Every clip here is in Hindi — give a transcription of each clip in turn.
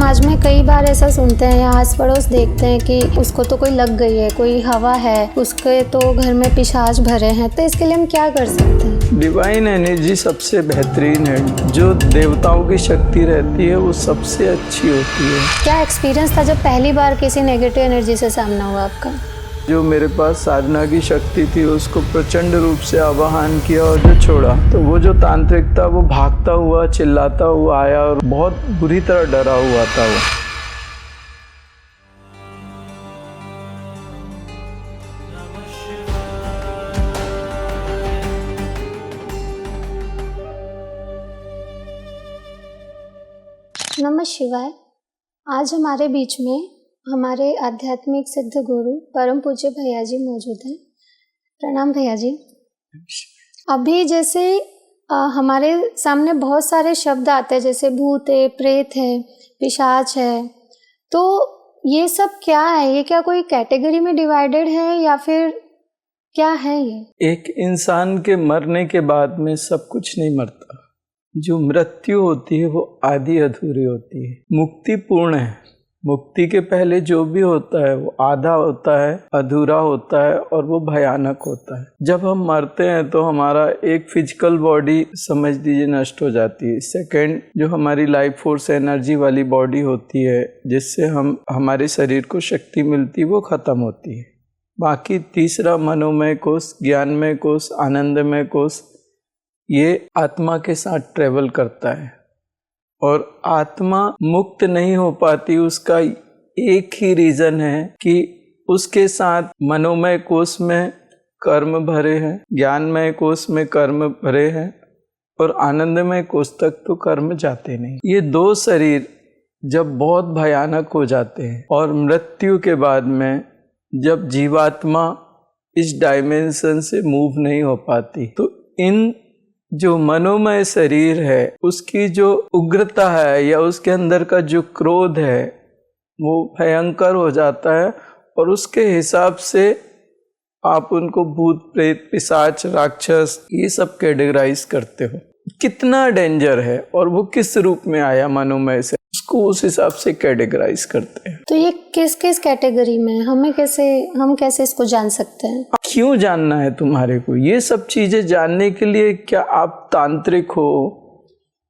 समाज में कई बार ऐसा सुनते हैं या आस पड़ोस देखते हैं कि उसको तो कोई लग गई है, कोई हवा है, उसके तो घर में पिशाच भरे हैं, तो इसके लिए हम क्या कर सकते हैं? डिवाइन एनर्जी सबसे बेहतरीन है। जो देवताओं की शक्ति रहती है वो सबसे अच्छी होती है। क्या एक्सपीरियंस था जब पहली बार किसी नेगेटिव एनर्जी से सामना हुआ आपका? जो मेरे पास साधना की शक्ति थी उसको प्रचंड रूप से आवाहन किया और जो छोड़ा, तो वो जो तांत्रिक था वो भागता हुआ चिल्लाता हुआ आया और बहुत बुरी तरह डरा हुआ था वो। नमः शिवाय। आज हमारे बीच में हमारे आध्यात्मिक सिद्ध गुरु परम पूज्य भैया जी मौजूद हैं। प्रणाम भैया जी। अभी जैसे हमारे सामने बहुत सारे शब्द आते हैं, जैसे भूत है, प्रेत है, पिशाच है, तो ये सब क्या है? ये क्या कोई कैटेगरी में डिवाइडेड है या फिर क्या है ये? एक इंसान के मरने के बाद में सब कुछ नहीं मरता। जो मृत्यु होती है वो आधी अधूरी होती है। मुक्ति पूर्ण है। मुक्ति के पहले जो भी होता है वो आधा होता है, अधूरा होता है और वो भयानक होता है। जब हम मरते हैं तो हमारा एक फिजिकल बॉडी समझ लीजिए नष्ट हो जाती है। सेकंड, जो हमारी लाइफ फोर्स एनर्जी वाली बॉडी होती है जिससे हम हमारे शरीर को शक्ति मिलती है, वो खत्म होती है। बाकी तीसरा मनोमय कोश, ज्ञानमय कोश, आनंदमय कोश, ये आत्मा के साथ ट्रेवल करता है और आत्मा मुक्त नहीं हो पाती। उसका एक ही रीजन है कि उसके साथ मनोमय कोश में कर्म भरे हैं, ज्ञानमय कोश में कर्म भरे हैं और आनंदमय कोश तक तो कर्म जाते नहीं। ये दो शरीर जब बहुत भयानक हो जाते हैं और मृत्यु के बाद में जब जीवात्मा इस डायमेंशन से मूव नहीं हो पाती, तो इन जो मनोमय शरीर है उसकी जो उग्रता है या उसके अंदर का जो क्रोध है वो भयंकर हो जाता है और उसके हिसाब से आप उनको भूत, प्रेत, पिशाच, राक्षस ये सब कैटेगराइज करते हो। कितना डेंजर है और वो किस रूप में आया मनोमय से, उसको उस हिसाब से कैटेगराइज करते हैं। तो ये किस किस कैटेगरी में हम कैसे इसको जान सकते हैं? क्यों जानना है तुम्हारे को ये सब चीजें जानने के लिए? क्या आप तांत्रिक हो?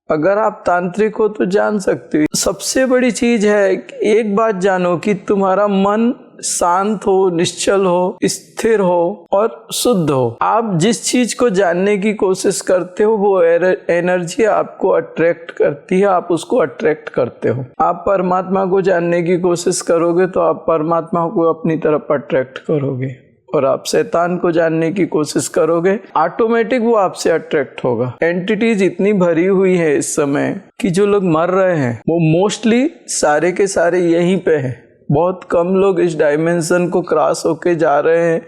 अगर आप तांत्रिक हो तो जान सकते हो। सबसे बड़ी चीज है कि एक बात जानो कि तुम्हारा मन शांत हो, निश्चल हो, स्थिर हो और शुद्ध हो। आप जिस चीज को जानने की कोशिश करते हो वो एनर्जी आपको अट्रैक्ट करती है, आप उसको अट्रैक्ट करते हो। आप परमात्मा को जानने की कोशिश करोगे तो आप परमात्मा को अपनी तरफ अट्रैक्ट करोगे और आप शैतान को जानने की कोशिश करोगे ऑटोमेटिक वो आपसे अट्रैक्ट होगा। एंटिटीज इतनी भरी हुई है इस समय कि जो लोग मर रहे हैं वो मोस्टली सारे के सारे यहीं पे है। बहुत कम लोग इस डायमेंशन को क्रॉस होके जा रहे हैं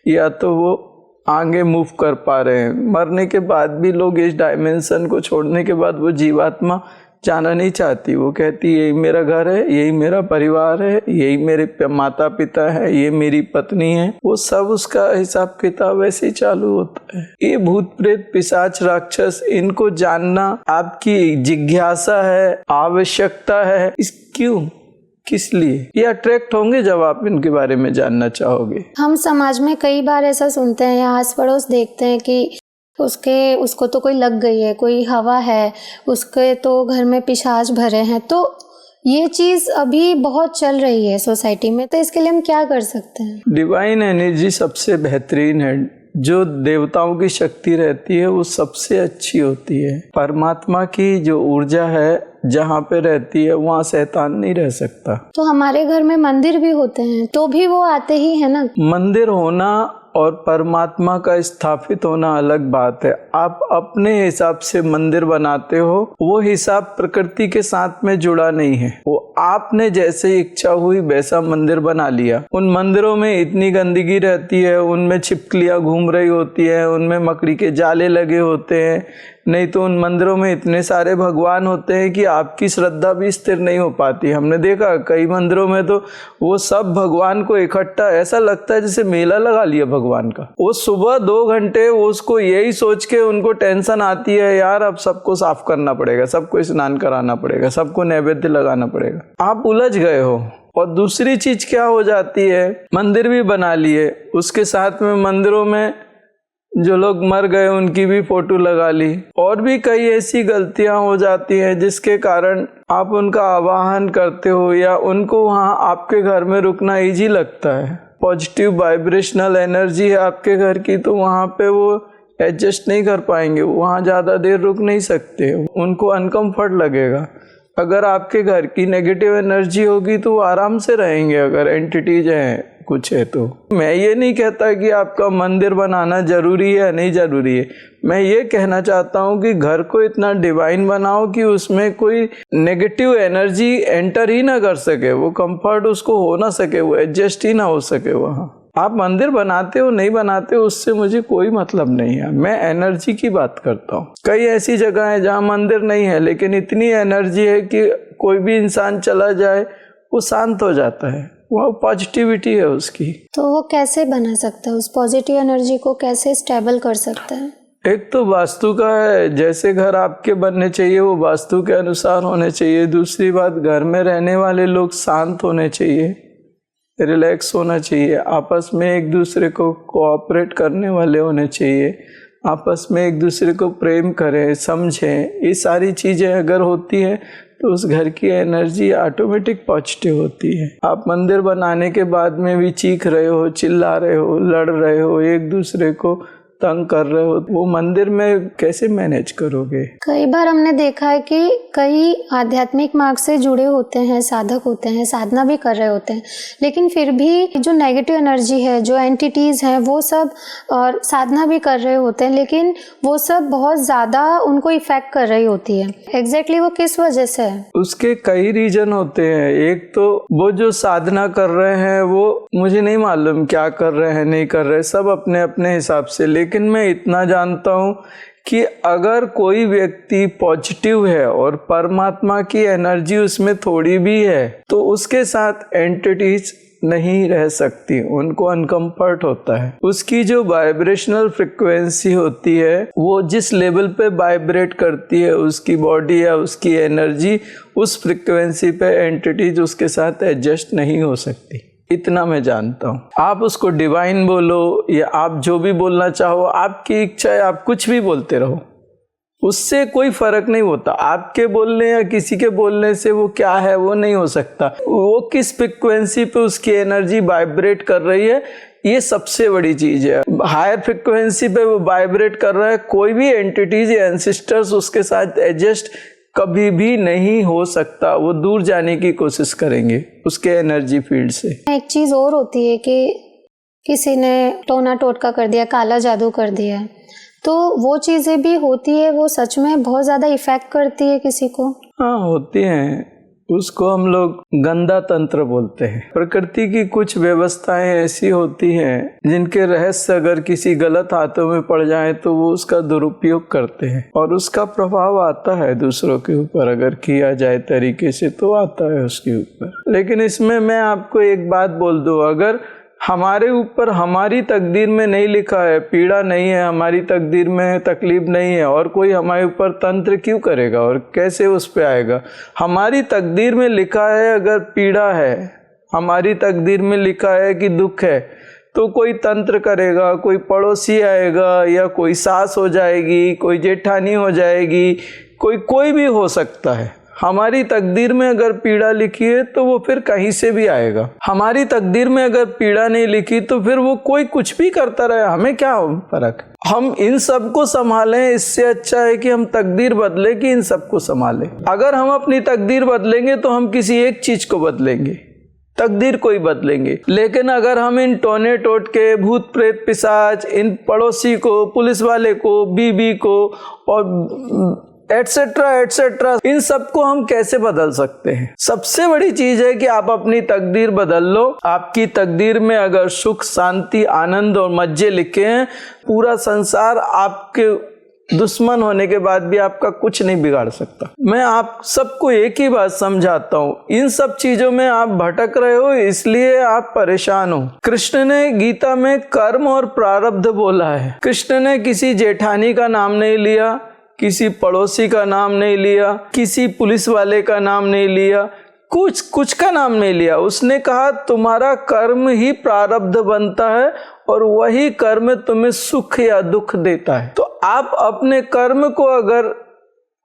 या तो वो आगे मूव कर पा रहे हैं। मरने के बाद भी लोग इस डायमेंशन को छोड़ने के बाद वो जीवात्मा जाना नहीं चाहती। वो कहती यही मेरा घर है, यही मेरा परिवार है, यही मेरे माता पिता है, ये मेरी पत्नी है। वो सब उसका हिसाब किताब ऐसे ही चालू होता है। ये भूत, प्रेत, पिशाच, राक्षस, इनको जानना आपकी जिज्ञासा है, आवश्यकता है। क्यों, किस लिए? ये अट्रैक्ट होंगे जब आप इनके बारे में जानना चाहोगे। हम समाज में कई बार ऐसा सुनते हैं या आस पड़ोस देखते हैं कि उसको तो कोई लग गई है, कोई हवा है, उसके तो घर में पिशाच भरे हैं। तो ये चीज अभी बहुत चल रही है सोसाइटी में, तो इसके लिए हम क्या कर सकते हैं? डिवाइन एनर्जी सबसे बेहतरीन है। जो देवताओं की शक्ति रहती है वो सबसे अच्छी होती है। परमात्मा की जो ऊर्जा है जहाँ पे रहती है वहाँ शैतान नहीं रह सकता। तो हमारे घर में मंदिर भी होते हैं तो भी वो आते ही है ना। मंदिर होना और परमात्मा का स्थापित होना अलग बात है। आप अपने हिसाब से मंदिर बनाते हो, वो हिसाब प्रकृति के साथ में जुड़ा नहीं है। वो आपने जैसे इच्छा हुई वैसा मंदिर बना लिया। उन मंदिरों में इतनी गंदगी रहती है, उनमें छिपकलियां घूम रही होती है, उनमें मकड़ी के जाले लगे होते हैं, नहीं तो उन मंदिरों में इतने सारे भगवान होते हैं कि आपकी श्रद्धा भी स्थिर नहीं हो पाती। हमने देखा कई मंदिरों में तो वो सब भगवान को इकट्ठा, ऐसा लगता है जैसे मेला लगा लिया भगवान का। वो सुबह 2 घंटे उसको यही सोच के उनको टेंशन आती है, यार अब सबको साफ करना पड़ेगा, सबको स्नान कराना पड़ेगा, सबको नैवेद्य लगाना पड़ेगा। आप उलझ गए हो। और दूसरी चीज क्या हो जाती है, मंदिर भी बना लिए, उसके साथ में मंदिरों में जो लोग मर गए उनकी भी फोटो लगा ली। और भी कई ऐसी गलतियां हो जाती हैं जिसके कारण आप उनका आवाहन करते हो या उनको वहाँ आपके घर में रुकना इजी लगता है। पॉजिटिव वाइब्रेशनल एनर्जी है आपके घर की, तो वहाँ पे वो एडजस्ट नहीं कर पाएंगे, वहाँ ज़्यादा देर रुक नहीं सकते, उनको अनकम्फर्ट लगेगा। अगर आपके घर की नेगेटिव एनर्जी होगी तो वो आराम से रहेंगे, अगर एंटिटीज हैं कुछ है तो। मैं ये नहीं कहता कि आपका मंदिर बनाना जरूरी है या नहीं जरूरी है, मैं ये कहना चाहता हूँ कि घर को इतना डिवाइन बनाओ कि उसमें कोई नेगेटिव एनर्जी एंटर ही ना कर सके, वो कंफर्ट उसको हो ना सके, वो एडजस्ट ही ना हो सके वहाँ। आप मंदिर बनाते हो नहीं बनाते हो उससे मुझे कोई मतलब नहीं है, मैं एनर्जी की बात करता हूँ। कई ऐसी जगह है जहाँ मंदिर नहीं है लेकिन इतनी एनर्जी है कि कोई भी इंसान चला जाए वो शांत हो जाता है, वो पॉजिटिविटी है उसकी। तो वो कैसे बना सकता है, उस पॉजिटिव एनर्जी को कैसे स्टेबल कर सकता है? एक तो वास्तु का है, जैसे घर आपके बनने चाहिए वो वास्तु के अनुसार होने चाहिए। दूसरी बात, घर में रहने वाले लोग शांत होने चाहिए, रिलैक्स होना चाहिए, आपस में एक दूसरे को कोऑपरेट करने वाले होने चाहिए, आपस में एक दूसरे को प्रेम करें, समझें। ये सारी चीज़ें अगर होती हैं तो उस घर की एनर्जी ऑटोमेटिक पॉजिटिव होती है। आप मंदिर बनाने के बाद में भी चीख रहे हो, चिल्ला रहे हो, लड़ रहे हो, एक दूसरे को तंग कर रहे हो, वो मंदिर में कैसे मैनेज करोगे? कई बार हमने देखा है कि कई आध्यात्मिक मार्ग से जुड़े होते हैं, साधक होते हैं, साधना भी कर रहे होते हैं, लेकिन फिर भी जो नेगेटिव एनर्जी है, जो एंटिटीज हैं, वो सब, और साधना भी कर रहे होते हैं लेकिन वो सब बहुत ज़्यादा उनको इफेक्ट कर रही होती है। एग्जैक्टली वो किस वजह से है? उसके कई रीजन होते हैं। एक तो वो जो साधना कर रहे हैं वो मुझे नहीं मालूम क्या कर रहे हैं नहीं कर रहे, सब अपने अपने हिसाब से, लेकिन मैं इतना जानता हूँ कि अगर कोई व्यक्ति पॉजिटिव है और परमात्मा की एनर्जी उसमें थोड़ी भी है तो उसके साथ एंटिटीज नहीं रह सकती, उनको अनकंफर्ट होता है। उसकी जो वाइब्रेशनल फ्रिक्वेंसी होती है वो जिस लेवल पे वाइब्रेट करती है उसकी बॉडी या उसकी एनर्जी, उस फ्रिक्वेंसी पे एंटिटीज उसके साथ एडजस्ट नहीं हो सकती। इतना मैं जानता हूँ। आप उसको डिवाइन बोलो या आप जो भी बोलना चाहो, आपकी इच्छा है, आप कुछ भी बोलते रहो, उससे कोई फर्क नहीं होता। आपके बोलने या किसी के बोलने से वो क्या है वो नहीं हो सकता, वो किस फ्रिक्वेंसी पे उसकी एनर्जी वाइब्रेट कर रही है, ये सबसे बड़ी चीज है। हायर फ्रिक्वेंसी पे वो वाइब्रेट कर रहा है, कोई भी एंटिटीज या एंसिस्टर्स उसके साथ एडजस्ट कभी भी नहीं हो सकता, वो दूर जाने की कोशिश करेंगे उसके एनर्जी फील्ड से। एक चीज और होती है कि किसी ने टोना टोटका कर दिया, काला जादू कर दिया, तो वो चीजें भी होती है, वो सच में बहुत ज्यादा इफेक्ट करती है किसी को? हाँ होती हैं, उसको हम लोग गंदा तंत्र बोलते हैं। प्रकृति की कुछ व्यवस्थाएं ऐसी होती हैं जिनके रहस्य अगर किसी गलत हाथों में पड़ जाए तो वो उसका दुरुपयोग करते हैं और उसका प्रभाव आता है दूसरों के ऊपर, अगर किया जाए तरीके से तो आता है उसके ऊपर। लेकिन इसमें मैं आपको एक बात बोल दूं, अगर हमारे ऊपर हमारी तकदीर में नहीं लिखा है, पीड़ा नहीं है, हमारी तकदीर में तकलीफ नहीं है, और कोई हमारे ऊपर तंत्र क्यों करेगा और कैसे उस पे आएगा? हमारी तकदीर में लिखा है अगर पीड़ा है, हमारी तकदीर में लिखा है कि दुख है, तो कोई तंत्र करेगा, कोई पड़ोसी आएगा या कोई सास हो जाएगी, कोई जेठानी हो जाएगी, कोई भी हो सकता है। हमारी तकदीर में अगर पीड़ा लिखी है तो वो फिर कहीं से भी आएगा। हमारी तकदीर में अगर पीड़ा नहीं लिखी तो फिर वो कोई कुछ भी करता रहे, हमें क्या फर्क? हम इन सब को संभालें, इससे अच्छा है कि हम तकदीर बदले कि इन सब को संभालें। अगर हम अपनी तकदीर बदलेंगे तो हम किसी एक चीज को बदलेंगे, तकदीर को ही बदलेंगे। लेकिन अगर हम इन टोने टोटके, भूत प्रेत पिशाच, इन पड़ोसी को, पुलिस वाले को, बीबी को और एटसेट्रा एटसेट्रा, इन सबको हम कैसे बदल सकते हैं? सबसे बड़ी चीज है कि आप अपनी तकदीर बदल लो। आपकी तकदीर में अगर सुख, शांति, आनंद और मजे लिखे हैं, पूरा संसार आपके दुश्मन होने के बाद भी आपका कुछ नहीं बिगाड़ सकता। मैं आप सबको एक ही बात समझाता हूँ, इन सब चीजों में आप भटक रहे हो इसलिए आप परेशान हो। कृष्ण ने गीता में कर्म और प्रारब्ध बोला है। कृष्ण ने किसी जेठानी का नाम नहीं लिया, किसी पड़ोसी का नाम नहीं लिया, किसी पुलिस वाले का नाम नहीं लिया, कुछ का नाम नहीं लिया। उसने कहा तुम्हारा कर्म ही प्रारब्ध बनता है और वही कर्म तुम्हें सुख या दुख देता है। तो आप अपने कर्म को अगर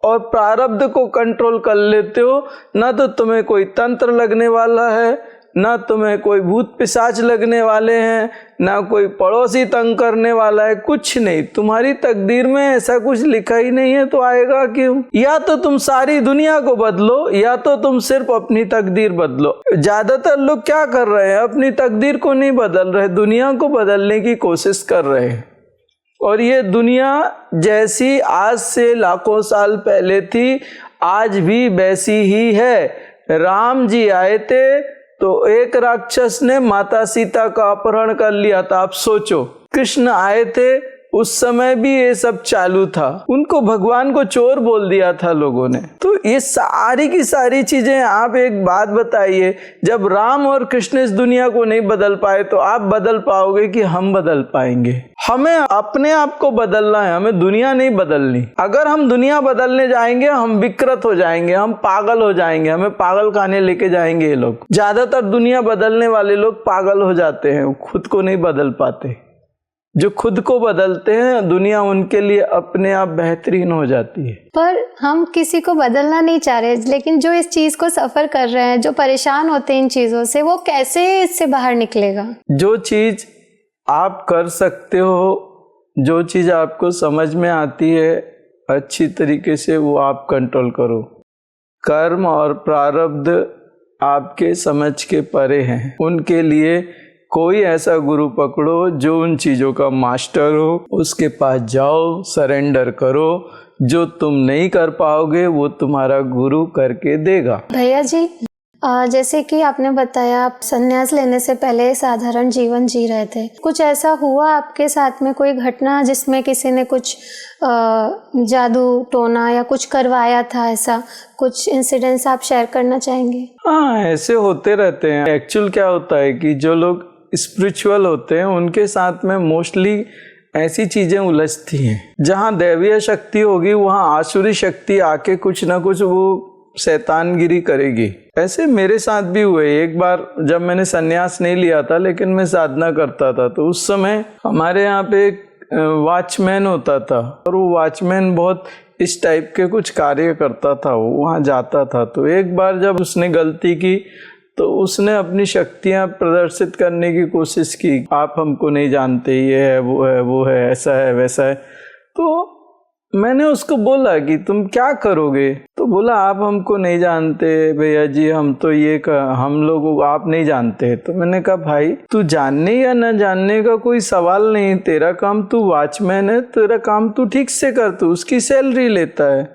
और प्रारब्ध को कंट्रोल कर लेते हो, ना तो तुम्हें कोई तंत्र लगने वाला है, ना तुम्हें कोई भूत पिशाच लगने वाले हैं, ना कोई पड़ोसी तंग करने वाला है, कुछ नहीं। तुम्हारी तकदीर में ऐसा कुछ लिखा ही नहीं है तो आएगा क्यों? या तो तुम सारी दुनिया को बदलो या तो तुम सिर्फ अपनी तकदीर बदलो। ज्यादातर लोग क्या कर रहे हैं, अपनी तकदीर को नहीं बदल रहे, दुनिया को बदलने की कोशिश कर रहे हैं। और ये दुनिया जैसी आज से लाखों साल पहले थी आज भी वैसी ही है। राम जी आए थे तो एक राक्षस ने माता सीता का अपहरण कर लिया था। आप सोचो, कृष्ण आए थे उस समय भी ये सब चालू था, उनको भगवान को चोर बोल दिया था लोगों ने। तो ये सारी की सारी चीजें, आप एक बात बताइए, जब राम और कृष्ण इस दुनिया को नहीं बदल पाए तो आप बदल पाओगे कि हम बदल पाएंगे? हमें अपने आप को बदलना है, हमें दुनिया नहीं बदलनी। अगर हम दुनिया बदलने जाएंगे हम विकृत हो जाएंगे, हम पागल हो जाएंगे, हमें पागल खाने लेके जाएंगे ये लोग। ज्यादातर दुनिया बदलने वाले लोग पागल हो जाते हैं, खुद को नहीं बदल पाते। जो खुद को बदलते हैं दुनिया उनके लिए अपने आप बेहतरीन हो जाती है। पर हम किसी को बदलना नहीं चाह रहे, लेकिन जो इस चीज को सफर कर रहे हैं, जो परेशान होते हैं इन चीजों से, वो कैसे इससे बाहर निकलेगा? जो चीज आप कर सकते हो, जो चीज आपको समझ में आती है अच्छी तरीके से, वो आप कंट्रोल करो। कर्म और प्रारब्ध आपके समझ के परे हैं, उनके लिए कोई ऐसा गुरु पकड़ो जो उन चीज़ों का मास्टर हो, उसके पास जाओ, सरेंडर करो। जो तुम नहीं कर पाओगे वो तुम्हारा गुरु करके देगा। भैया जी, जैसे कि आपने बताया आप संन्यास लेने से पहले साधारण जीवन जी रहे थे, कुछ ऐसा हुआ आपके साथ में, कोई घटना जिसमें किसी ने कुछ जादू टोना या कुछ करवाया था, ऐसा कुछ इंसिडेंट्स आप शेयर करना चाहेंगे? हाँ, ऐसे होते रहते हैं। एक्चुअल क्या होता है कि जो लोग स्पिरिचुअल होते हैं उनके साथ में मोस्टली ऐसी चीजें उलझती हैं। जहाँ दैवीय शक्ति होगी वहाँ आसुरी शक्ति आके कुछ ना कुछ वो शैतानगिरी करेगी। ऐसे मेरे साथ भी हुए। एक बार जब मैंने संन्यास नहीं लिया था लेकिन मैं साधना करता था, तो उस समय हमारे यहाँ पे एक वॉचमैन होता था और वो वॉचमैन बहुत इस टाइप के कुछ कार्य करता था, वो वहाँ जाता था। तो एक बार जब उसने गलती की तो उसने अपनी शक्तियाँ प्रदर्शित करने की कोशिश की। आप हमको नहीं जानते, ये है वो है, ऐसा है वैसा है। तो मैंने उसको बोला कि तुम क्या करोगे? तो बोला आप हमको नहीं जानते भैया जी, हम तो हम लोगों को आप नहीं जानते। तो मैंने कहा भाई तू जानने या न जानने का कोई सवाल नहीं, तेरा काम, तू वॉचमैन है, तेरा काम तू ठीक से कर, तू उसकी सैलरी लेता है।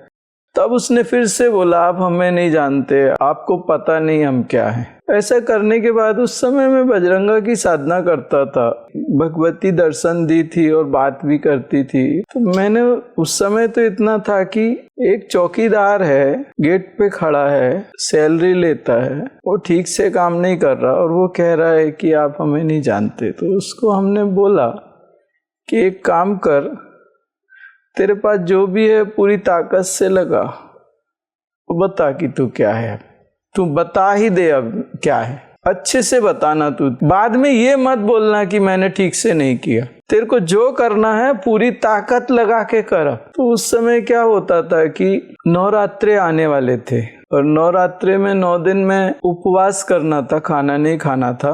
तब उसने फिर से बोला आप हमें नहीं जानते, आपको पता नहीं हम क्या हैं। ऐसा करने के बाद उस समय मैं बजरंगा की साधना करता था, भगवती दर्शन दी थी और बात भी करती थी। तो मैंने उस समय तो इतना था कि एक चौकीदार है, गेट पे खड़ा है, सैलरी लेता है, वो ठीक से काम नहीं कर रहा और वो कह रहा है कि आप हमें नहीं जानते। तो उसको हमने बोला कि एक काम कर, तेरे पास जो भी है पूरी ताकत से लगा, बता कि तू क्या है, तू बता ही दे अब क्या है, अच्छे से बताना। तू बाद में ये मत बोलना कि मैंने ठीक से नहीं किया, तेरे को जो करना है पूरी ताकत लगा के कर। तो उस समय क्या होता था कि नवरात्रे आने वाले थे और नवरात्रे में 9 दिन में उपवास करना था, खाना नहीं खाना था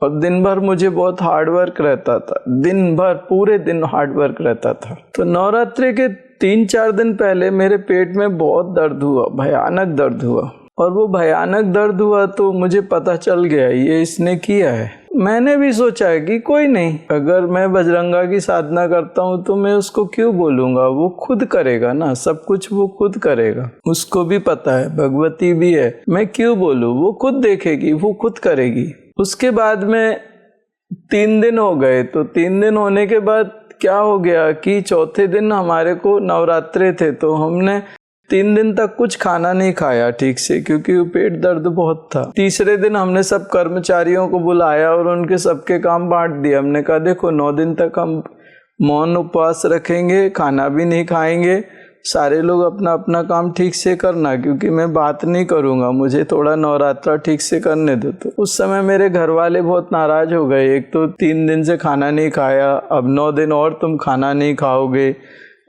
और दिन भर मुझे बहुत हार्ड वर्क रहता था, दिन भर पूरे दिन हार्ड वर्क रहता था। तो नवरात्रि के 3-4 दिन पहले मेरे पेट में बहुत दर्द हुआ, भयानक दर्द हुआ। और वो भयानक दर्द हुआ तो मुझे पता चल गया ये इसने किया है। मैंने भी सोचा है कि कोई नहीं, अगर मैं बजरंगा की साधना करता हूँ तो मैं उसको क्यों बोलूँगा, वो खुद करेगा ना, सब कुछ वो खुद करेगा। उसको भी पता है, भगवती भी है, मैं क्यों बोलूँ, वो खुद देखेगी, वो खुद करेगी। उसके बाद में 3 दिन हो गए, तो 3 दिन होने के बाद क्या हो गया कि चौथे दिन हमारे को नवरात्रे थे, तो हमने 3 दिन तक कुछ खाना नहीं खाया ठीक से, क्योंकि पेट दर्द बहुत था। तीसरे दिन हमने सब कर्मचारियों को बुलाया और उनके सबके काम बांट दिए। हमने कहा देखो 9 दिन तक हम मौन उपवास रखेंगे, खाना भी नहीं खाएंगे, सारे लोग अपना अपना काम ठीक से करना, क्योंकि मैं बात नहीं करूँगा, मुझे थोड़ा नवरात्रा ठीक से करने दो। तो उस समय मेरे घर वाले बहुत नाराज़ हो गए, एक तो 3 दिन से खाना नहीं खाया, अब 9 दिन और तुम खाना नहीं खाओगे,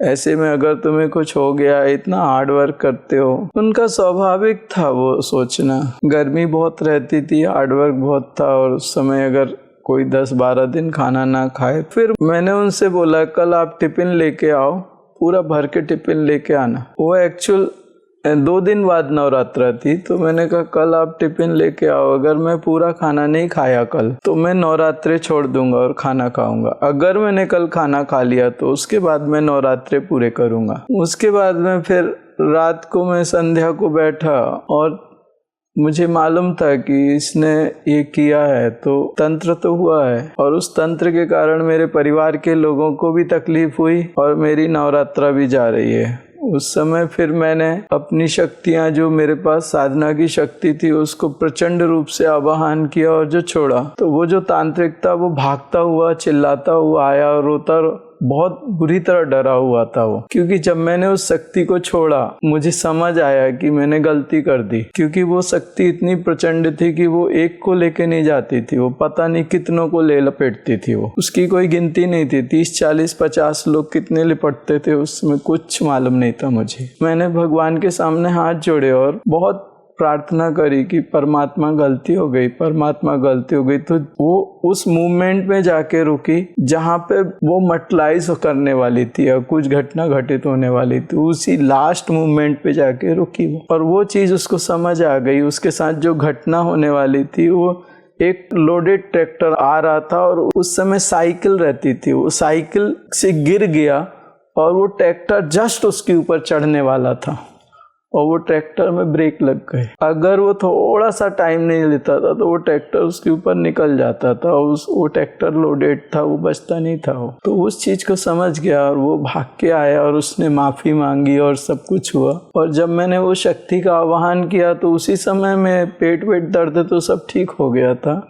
ऐसे में अगर तुम्हें कुछ हो गया, इतना हार्ड वर्क करते हो। उनका स्वाभाविक था वो सोचना, गर्मी बहुत रहती थी, हार्ड वर्क बहुत था, और उस समय अगर कोई 10-12 दिन खाना ना खाए। फिर मैंने उनसे बोला कल आप टिफ़िन लेके आओ, पूरा भर के टिफ़िन लेके आना। वो एक्चुअल 2 दिन बाद नवरात्रा थी, तो मैंने कहा कल आप टिफ़िन लेके आओ, अगर मैं पूरा खाना नहीं खाया कल तो मैं नवरात्रे छोड़ दूंगा और खाना खाऊंगा। अगर मैंने कल खाना खा लिया तो उसके बाद मैं नवरात्रे पूरे करूंगा। उसके बाद में फिर रात को मैं संध्या को बैठा और मुझे मालूम था कि इसने ये किया है तो तंत्र तो हुआ है, और उस तंत्र के कारण मेरे परिवार के लोगों को भी तकलीफ हुई और मेरी नवरात्रा भी जा रही है। उस समय फिर मैंने अपनी शक्तियाँ, जो मेरे पास साधना की शक्ति थी, उसको प्रचंड रूप से आवाहन किया और जो छोड़ा, तो वो जो तांत्रिक था वो भागता हुआ चिल्लाता हुआ आया और रोता, बहुत बुरी तरह डरा हुआ था वो। क्योंकि जब मैंने उस शक्ति को छोड़ा मुझे समझ आया कि मैंने गलती कर दी, क्योंकि वो शक्ति इतनी प्रचंड थी कि वो एक को लेके नहीं जाती थी, वो पता नहीं कितनों को ले लपेटती थी, वो उसकी कोई गिनती नहीं थी। 30, 40, 50 लोग कितने लिपटते थे उसमें कुछ मालूम नहीं था मुझे। मैंने भगवान के सामने हाथ जोड़े और बहुत प्रार्थना करी कि परमात्मा गलती हो गई, परमात्मा गलती हो गई। तो वो उस मूवमेंट में जाके रुकी जहाँ पे वो मटलाइज करने वाली थी और कुछ घटना घटित होने वाली थी, उसी लास्ट मूवमेंट पे जाके रुकी वो। और वो चीज़ उसको समझ आ गई। उसके साथ जो घटना होने वाली थी, वो एक लोडेड ट्रैक्टर आ रहा था और उस समय साइकिल रहती थी, वो साइकिल से गिर गया और वो ट्रैक्टर जस्ट उसके ऊपर चढ़ने वाला था और वो ट्रैक्टर में ब्रेक लग गए। अगर वो थोड़ा सा टाइम नहीं लेता था तो वो ट्रैक्टर उसके ऊपर निकल जाता था, वो ट्रैक्टर लोडेड था, वो बचता नहीं था वो। तो उस चीज़ को समझ गया और वो भाग के आया और उसने माफ़ी मांगी और सब कुछ हुआ। और जब मैंने वो शक्ति का आह्वान किया तो उसी समय में पेट दर्द तो सब ठीक हो गया था।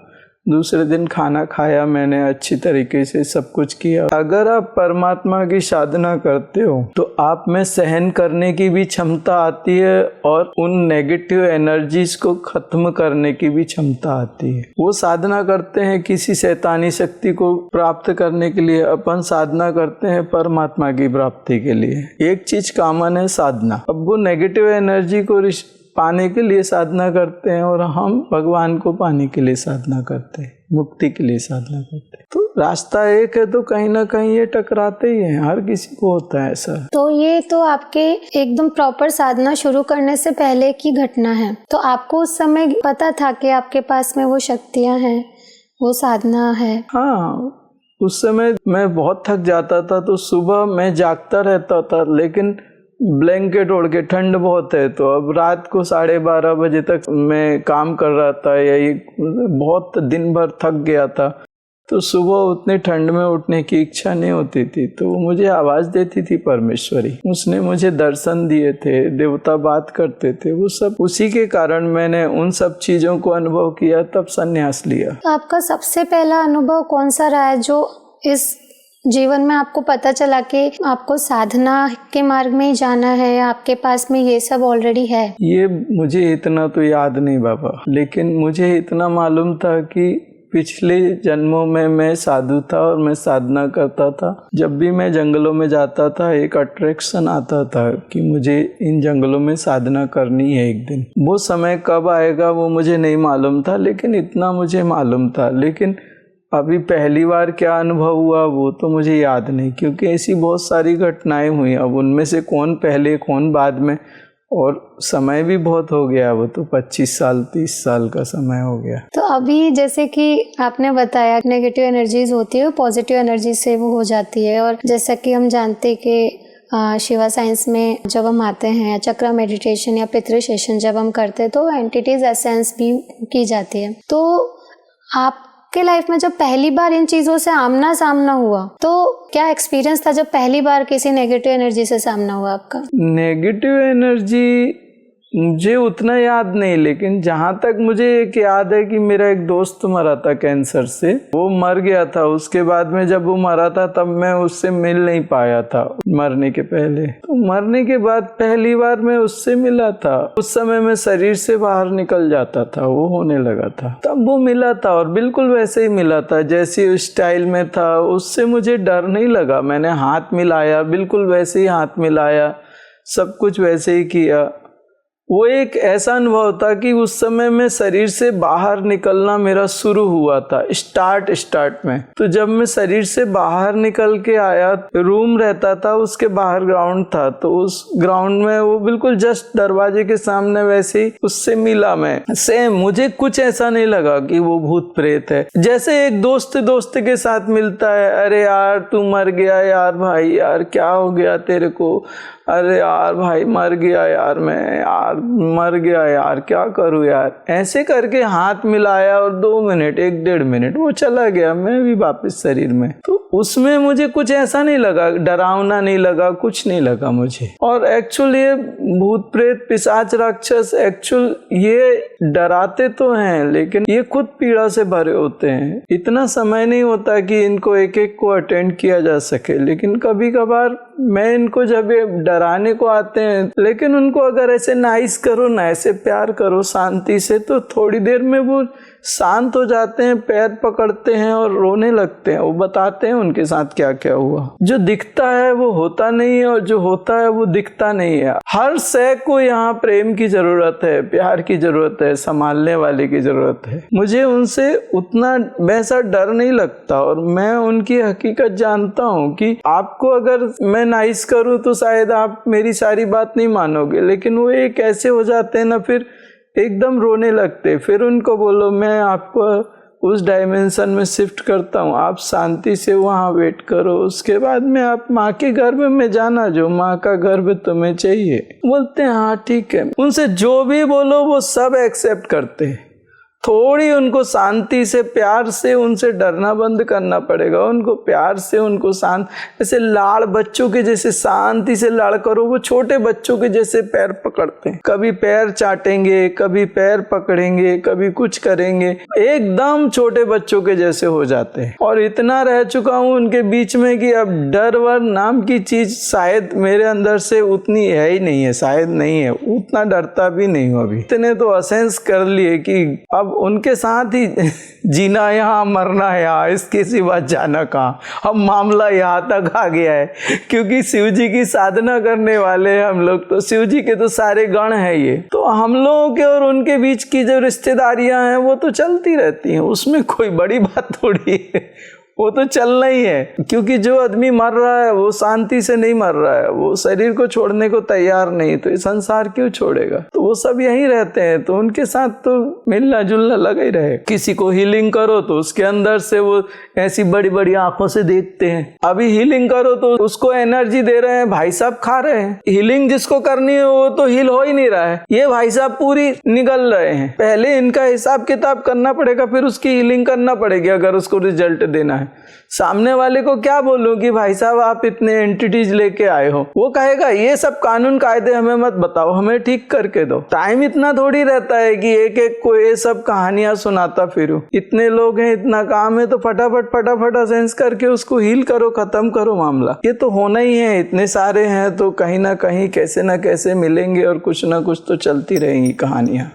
दूसरे दिन खाना खाया मैंने, अच्छी तरीके से सब कुछ किया। अगर आप परमात्मा की साधना करते हो तो आप में सहन करने की भी क्षमता आती है और उन नेगेटिव एनर्जीज को खत्म करने की भी क्षमता आती है। वो साधना करते हैं किसी शैतानी शक्ति को प्राप्त करने के लिए, अपन साधना करते हैं परमात्मा की प्राप्ति के लिए। एक चीज कॉमन है, साधना। अब वो नेगेटिव एनर्जी को पाने के लिए साधना करते हैं और हम भगवान को पाने के लिए साधना करते हैं, मुक्ति के लिए साधना करते हैं। तो रास्ता एक है तो कहीं ना कहीं ये टकराते ही हैं, हर किसी को होता है ऐसा। तो ये तो आपके एकदम प्रॉपर साधना शुरू करने से पहले की घटना है, तो आपको उस समय पता था कि आपके पास में वो शक्तियाँ हैं, वो साधना है? हाँ, उस समय मैं बहुत थक जाता था तो सुबह मैं जागता रहता था, लेकिन ब्लैंकेट ओढ़ के, ठंड बहुत है। तो अब रात को 12:30 बजे तक मैं काम कर रहा था, यही बहुत दिन भर थक गया था, तो सुबह उतनी ठंड में उठने की इच्छा नहीं होती थी। तो मुझे आवाज़ देती थी परमेश्वरी, उसने मुझे दर्शन दिए थे, देवता बात करते थे, वो सब उसी के कारण मैंने उन सब चीज़ों को अनुभव किया, तब संन्यास लिया। तो आपका सबसे पहला अनुभव कौन सा रहा है जो इस जीवन में आपको पता चला कि आपको साधना के मार्ग में ही जाना है, आपके पास में ये सब ऑलरेडी है? ये मुझे इतना तो याद नहीं बाबा, लेकिन मुझे इतना मालूम था कि पिछले जन्मों में मैं साधु था और मैं साधना करता था। जब भी मैं जंगलों में जाता था एक अट्रैक्शन आता था कि मुझे इन जंगलों में साधना करनी है एक दिन। वो समय कब आएगा वो मुझे नहीं मालूम था, लेकिन इतना मुझे मालूम था। लेकिन अभी पहली बार क्या अनुभव हुआ वो तो मुझे याद नहीं, क्योंकि ऐसी बहुत सारी घटनाएं हुई। अब उनमें से कौन पहले कौन बाद में, और समय भी बहुत हो गया, वो तो 25 साल 30 साल का समय हो गया। तो अभी जैसे कि आपने बताया नेगेटिव एनर्जीज होती है, पॉजिटिव एनर्जी से वो हो जाती है। और जैसा कि हम जानते हैं कि शिवा साइंस में जब हम आते हैं, चक्र मेडिटेशन या पितृ सेशन जब हम करते हैं तो एंटिटीज एसेंस भी की जाती है। तो आप आपके लाइफ में जब पहली बार इन चीजों से आमना सामना हुआ तो क्या एक्सपीरियंस था जब पहली बार किसी नेगेटिव एनर्जी से सामना हुआ आपका? नेगेटिव एनर्जी मुझे उतना याद नहीं, लेकिन जहाँ तक मुझे एक याद है कि मेरा एक दोस्त मरा था कैंसर से। वो मर गया था, उसके बाद में जब वो मरा था तब मैं उससे मिल नहीं पाया था मरने के पहले। तो मरने के बाद पहली बार मैं उससे मिला था। उस समय मैं शरीर से बाहर निकल जाता था, वो होने लगा था, तब वो मिला था और बिल्कुल वैसे ही मिला था जैसे उस स्टाइल में था। उससे मुझे डर नहीं लगा। मैंने हाथ मिलाया, बिल्कुल वैसे ही हाथ मिलाया, सब कुछ वैसे ही किया। वो एक ऐसा अनुभव था कि उस समय में शरीर से बाहर निकलना मेरा शुरू हुआ था स्टार्ट में। तो जब मैं शरीर से बाहर निकल के आया, रूम रहता था, उसके बाहर ग्राउंड था, तो उस ग्राउंड में वो बिल्कुल जस्ट दरवाजे के सामने वैसे ही उससे मिला मैं। सेम, मुझे कुछ ऐसा नहीं लगा कि वो भूत प्रेत है। जैसे एक दोस्त के साथ मिलता है, अरे यार तू मर गया यार, भाई यार क्या हो गया तेरे को, अरे यार भाई मर गया यार, मैं यार मर गया यार, क्या करूँ यार। ऐसे करके हाथ मिलाया और 2 मिनट 1-1.5 मिनट वो चला गया, मैं भी वापस शरीर में। तो उसमें मुझे कुछ ऐसा नहीं लगा, डरावना नहीं लगा, कुछ नहीं लगा मुझे। और एक्चुअल ये भूत प्रेत पिशाच राक्षस एक्चुअल ये डराते तो हैं, लेकिन ये खुद पीड़ा से भरे होते हैं। इतना समय नहीं होता कि इनको एक एक को अटेंड किया जा सके, लेकिन कभी कभार मैं इनको जब ये डराने को आते हैं, लेकिन उनको अगर ऐसे नाइस करो ना, ऐसे प्यार करो शांति से, तो थोड़ी देर में वो शांत हो जाते हैं, पैर पकड़ते हैं और रोने लगते हैं। वो बताते हैं उनके साथ क्या क्या हुआ। जो दिखता है वो होता नहीं है और जो होता है वो दिखता नहीं है। हर शय को यहाँ प्रेम की जरूरत है, प्यार की जरूरत है, संभालने वाले की जरूरत है। मुझे उनसे उतना वैसा डर नहीं लगता और मैं उनकी हकीकत जानता हूँ कि आपको अगर मैं नाइस करूँ तो शायद आप मेरी सारी बात नहीं मानोगे, लेकिन वो एक ऐसे हो जाते हैं ना, फिर एकदम रोने लगते। फिर उनको बोलो मैं आपको उस डायमेंशन में शिफ्ट करता हूँ, आप शांति से वहाँ वेट करो, उसके बाद में आप माँ के गर्भ में जाना, जो माँ का गर्भ तुम्हें चाहिए। बोलते हैं हाँ ठीक है। उनसे जो भी बोलो वो सब एक्सेप्ट करते हैं। थोड़ी उनको शांति से प्यार से उनसे डरना बंद करना पड़ेगा। उनको प्यार से उनको शांत, ऐसे लाड़ बच्चों के जैसे शांति से लाड़ करो। वो छोटे बच्चों के जैसे पैर पकड़ते हैं, कभी पैर चाटेंगे, कभी पैर पकड़ेंगे, कभी कुछ करेंगे, एकदम छोटे बच्चों के जैसे हो जाते हैं। और इतना रह चुका हूँ उनके बीच में कि अब डर वर नाम की चीज शायद मेरे अंदर से उतनी है ही नहीं है, शायद नहीं है, उतना डरता भी नहीं हूँ अभी। इतने तो असेंस कर लिए कि अब उनके साथ ही जीना यहाँ, मरना है यहाँ, इसके सिवा जाना कहाँ। अब मामला यहाँ तक आ गया है क्योंकि शिव जी की साधना करने वाले हैं हम लोग, तो शिव जी के तो सारे गण हैं ये। तो हम लोगों के और उनके बीच की जो रिश्तेदारियां हैं वो तो चलती रहती हैं, उसमें कोई बड़ी बात थोड़ी है, वो तो चलना ही है। क्योंकि जो आदमी मर रहा है वो शांति से नहीं मर रहा है, वो शरीर को छोड़ने को तैयार नहीं, तो ये संसार क्यों छोड़ेगा। तो वो सब यहीं रहते हैं, तो उनके साथ तो मिलना जुलना लगा ही रहे। किसी को हीलिंग करो तो उसके अंदर से वो ऐसी बड़ी बड़ी आंखों से देखते हैं। अभी हीलिंग करो तो उसको एनर्जी दे रहे हैं, भाई साहब खा रहे हैं। हीलिंग जिसको करनी है वो तो हील हो ही नहीं रहा है, ये भाई साहब पूरी निगल रहे हैं। पहले इनका हिसाब किताब करना पड़ेगा, फिर उसकी हीलिंग करना पड़ेगी अगर उसको रिजल्ट देना है। सामने वाले को क्या बोलूं कि भाई साहब आप इतने एंटिटीज लेके आए हो, वो कहेगा ये सब कानून कायदे हमें मत बताओ, हमें ठीक करके दो। टाइम इतना थोड़ी रहता है कि एक एक को ये सब कहानियां सुनाता फिरूं। इतने लोग हैं, इतना काम है, तो फटाफट सेंस करके उसको हील करो, खत्म करो मामला। ये तो होना ही है, इतने सारे हैं तो कहीं ना कहीं कैसे ना कैसे मिलेंगे और कुछ ना कुछ तो चलती रहेंगी कहानियां।